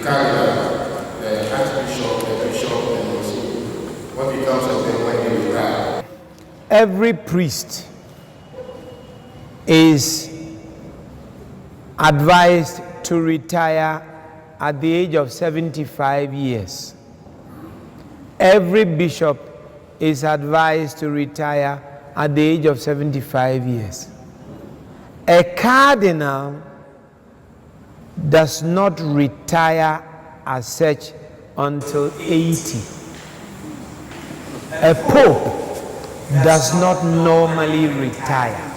cardinal, the archbishop, the bishop, and also what becomes of them when they retire? Every priest is advised to retire at the age of 75 years. Every bishop is advised to retire at the age of 75 years. A cardinal does not retire as such until 80. A pope does not normally retire.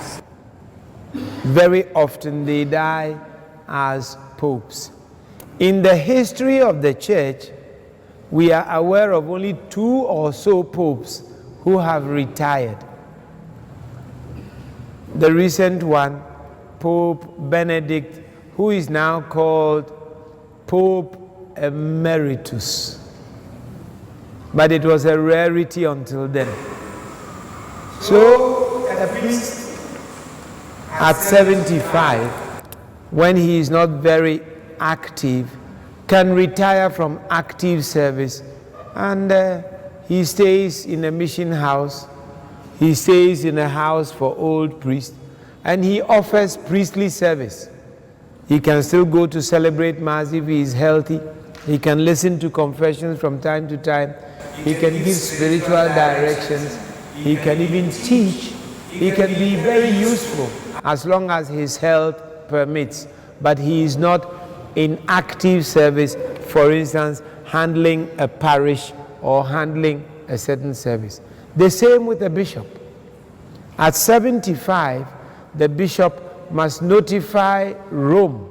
Very often they die as popes. In the history of the church, we are aware of only 2 or so popes who have retired. The recent one, Pope Benedict, who is now called Pope Emeritus. But it was a rarity until then. So, a priest at 75, when he is not very active, can retire from active service, and he stays in a mission house, he stays in a house for old priests, and he offers priestly service. He can still go to celebrate Mass if he is healthy. He can listen to confessions from time to time. He can give spiritual directions. He can even teach. He can be very useful as long as his health permits. But he is not in active service, for instance, handling a parish or handling a certain service. The same with the bishop. At 75, the bishop must notify Rome,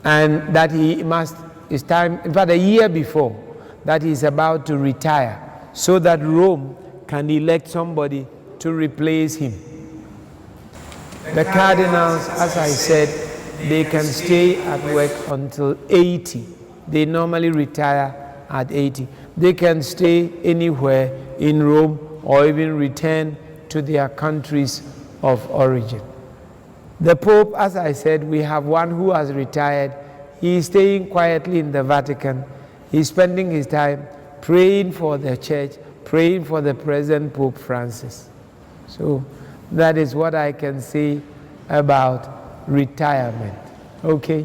and that he must, it's time, in fact a year before, that he is about to retire, so that Rome can elect somebody to replace him. The cardinals, as I said, they can stay at work until 80. They normally retire at 80. They can stay anywhere in Rome or even return to their countries of origin. The Pope, as I said, we have one who has retired. He is staying quietly in the Vatican. He's spending his time praying for the church, praying for the present Pope Francis. So that is what I can say about retirement. Okay?